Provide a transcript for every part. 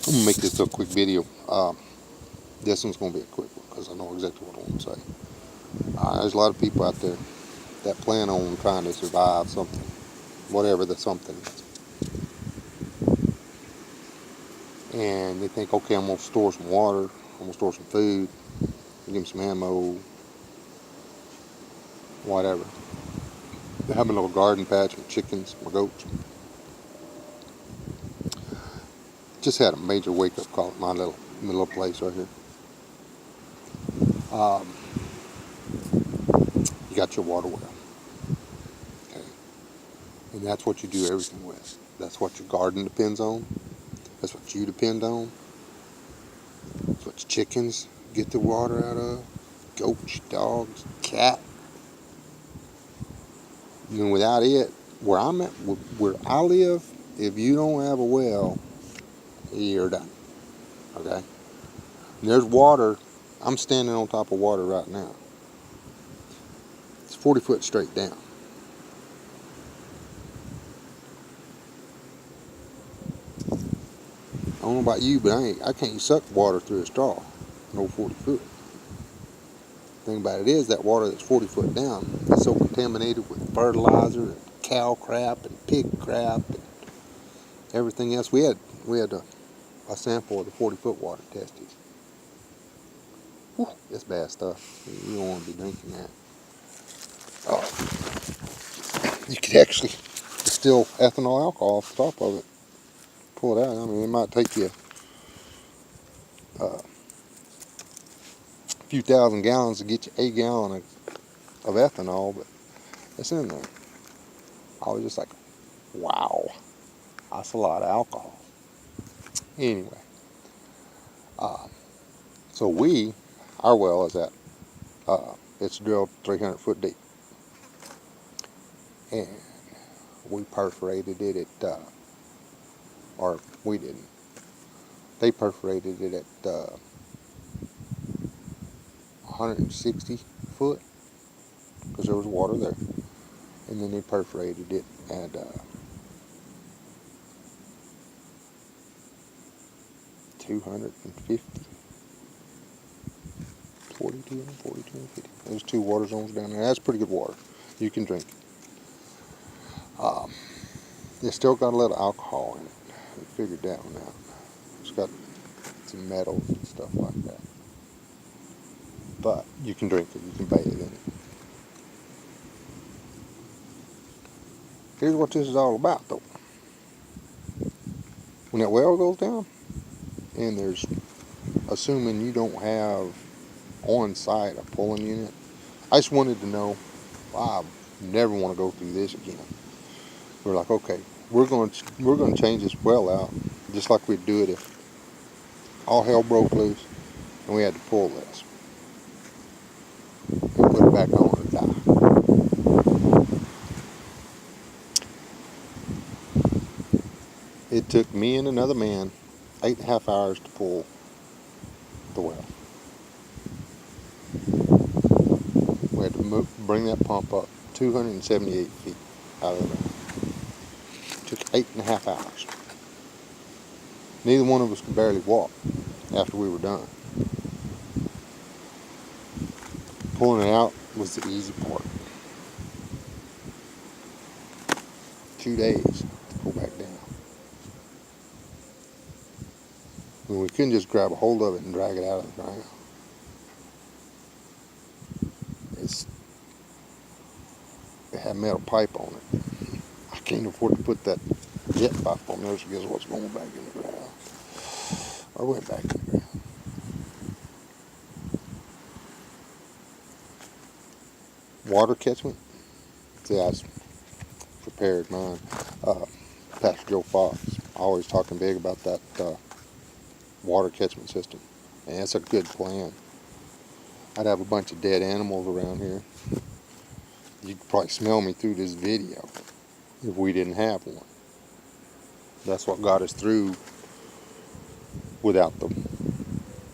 I'm gonna make this a quick video. This one's gonna be a quick one because I know exactly what I want to say. There's a lot of people out there that plan on trying to survive something, whatever the something is, and they think, okay, I'm gonna store some water, I'm gonna store some food, give them some ammo, whatever. They have a little garden patch with chickens, my goats. Just had a major wake-up call at my little place right here. You got your water well, okay, and that's what you do everything with. That's what your garden depends on. That's what you depend on. That's what your chickens get the water out of. Goats, dogs, cat. And without it, where I'm at, where I live, if you don't have a well, you're done. Okay? And there's water. I'm standing on top of water right now. It's 40 foot straight down. I don't know about you, but I can't suck water through a straw. No 40 foot. The thing about it is that water that's 40 foot down is so contaminated with fertilizer and cow crap and pig crap and everything else. We had a sample of the 40 foot water tested. Whew, it's bad stuff. You don't want to be drinking that. You could actually distill ethanol alcohol off the top of it. Pull it out. I mean, it might take you a few thousand gallons to get you a gallon of ethanol, but it's in there. I was just like, wow, that's a lot of alcohol. Anyway, so our well is it's drilled 300 foot deep. And we perforated it or we didn't. They perforated it at 160 foot because there was water there. And then they perforated it at 250. 42 and 50. There's two water zones down there. That's pretty good water. You can drink it. It's still got a little alcohol in it. I figured that one out. It's got some metals and stuff like that. But you can drink it. You can bathe in it. Here's what this is all about, though. When that well goes down, and there's, assuming you don't have on site a pulling unit, I just wanted to know, I never want to go through this again. We're like, okay, we're going to change this well out just like we'd do it if all hell broke loose and we had to pull this and put it back on or die. It took me and another man 8.5 hours to pull the well. We had to bring that pump up 278 feet out of the ground. Took 8.5 hours. Neither one of us could barely walk after we were done. Pulling it out was the easy part. 2 days to pull back down. And we couldn't just grab a hold of it and drag it out of the ground. It had metal pipe on it. I can't afford to put that jet pipe on there, so guess what's going back in the ground? Or went back in the ground. Water catchment. See, I prepared mine. Pastor Joe Fox, always talking big about that water catchment system. And it's a good plan. I'd have a bunch of dead animals around here. You could probably smell me through this video if we didn't have one. That's what got us through without the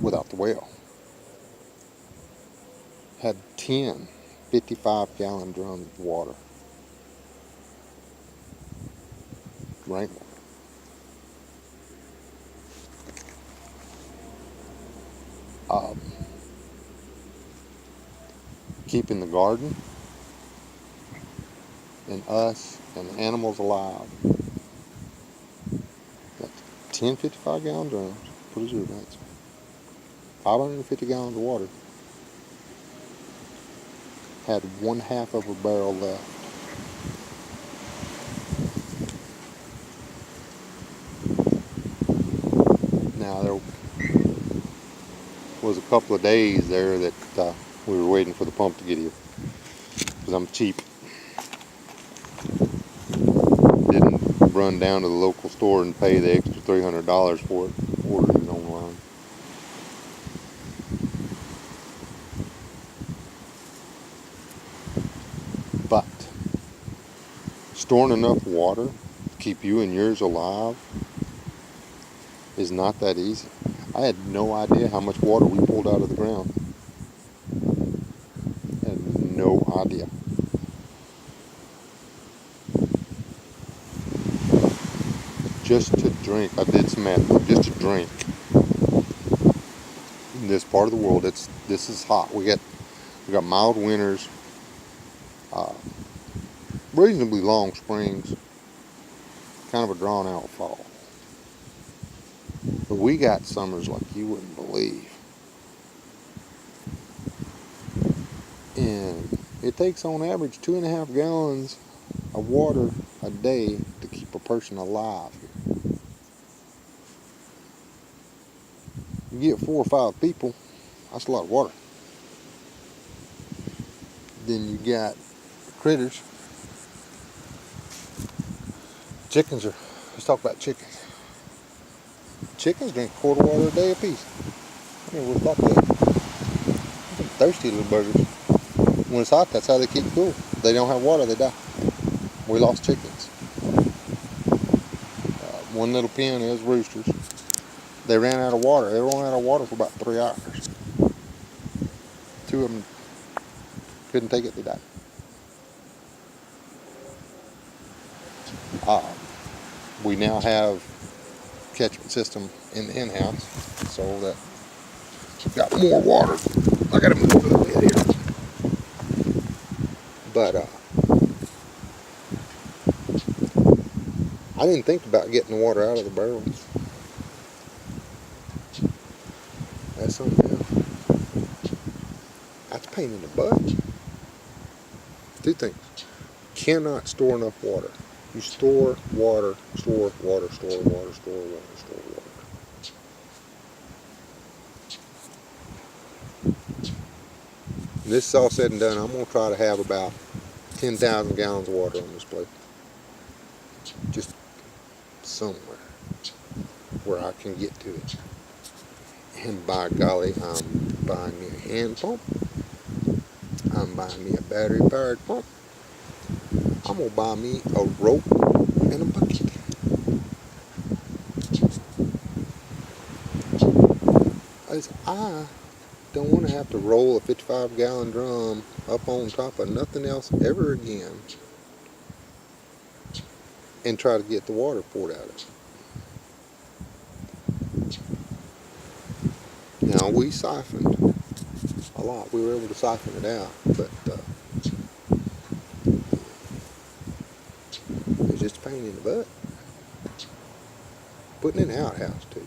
well. Had 10 55-gallon drums of water. Rainwater. Um, keeping the garden and us and the animals alive. That's 10 55-gallon drums. Put a zero next. 550 gallons of water. Had 1/2 of a barrel left. Now there was a couple of days there that we were waiting for the pump to get here because I'm cheap. Didn't run down to the local store and pay the extra $300 for it, ordering it online. But storing enough water to keep you and yours alive is not that easy. I had no idea how much water we pulled out of the ground. I had no idea. Just to drink, I did some math. Just to drink in this part of the world, this is hot. We got mild winters, reasonably long springs, kind of a drawn out fall. But we got summers like you wouldn't believe. And it takes on average 2.5 gallons of water a day to keep a person alive here. You get 4 or 5 people, that's a lot of water. Then you got critters. Chickens are, let's talk about chickens. Chickens drink a quart of water a day apiece. I never would have thought that. Them thirsty little buggers. When it's hot, that's how they keep cool. If they don't have water, they die. We lost chickens. One little pen is roosters. They ran out of water. They ran out of water for about 3 hours. 2 of them couldn't take it, they died. We now have catchment system in the hen house, so that we've got more water. I gotta move a little bit here. But I didn't think about getting the water out of the barrels. That's something else. That's a pain in the butt. 2 things. Cannot store enough water. You store water, store water, store water, store water, store water. When this is all said and done, I'm going to try to have about 10,000 gallons of water on this place. Just somewhere where I can get to it. And by golly, I'm buying me a hand pump. I'm buying me a battery powered pump. I'm going to buy me a rope and a bucket. I don't want to have to roll a 55-gallon drum up on top of nothing else ever again and try to get the water poured out of it. Now, we siphoned a lot. We were able to siphon it out, but it's just a pain in the butt. Putting in an outhouse, too.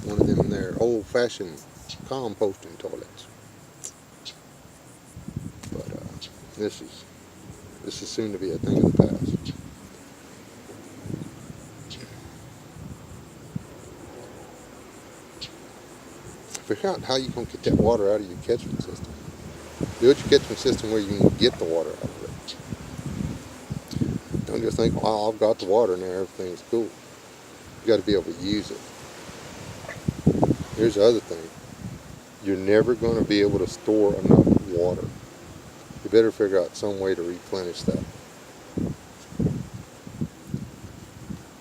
One of them there old-fashioned composting toilets. But this is soon to be a thing of the past. Figure out how you're going to get that water out of your catchment system. Build your catchment system where you can get the water out of it. Don't just think, well, I've got the water in there, everything's cool. You got to be able to use it. Here's the other thing. You're never going to be able to store enough water. You better figure out some way to replenish that.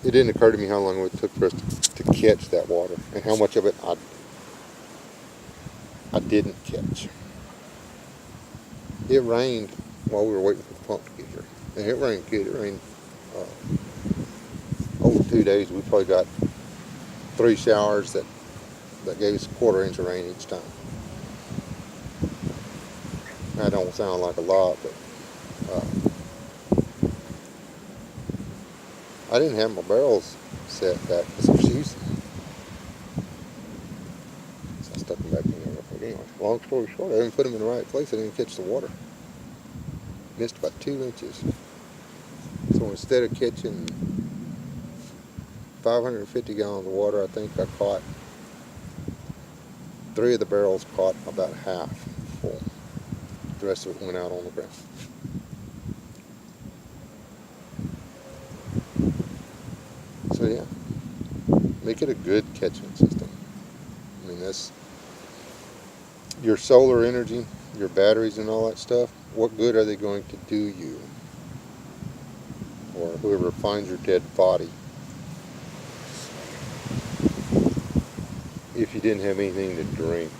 It didn't occur to me how long it took for us to catch that water and how much of it I didn't catch. It rained while we were waiting for the pump to get here. And it rained good. It rained over 2 days. We probably got 3 showers that that gave us a 1/4 inch of rain each time. That don't sound like a lot, but I didn't have my barrels set back for some shoes. So I stuck them back in there real quick. Anyway, long story short, I didn't put them in the right place. I didn't catch the water. Missed about 2 inches. So instead of catching 550 gallons of water, I think I caught 3 of the barrels caught about half full. The rest of it went out on the ground. So yeah, make it a good catchment system. I mean, that's your solar energy, your batteries and all that stuff. What good are they going to do you? Or whoever finds your dead body if you didn't have anything to drink?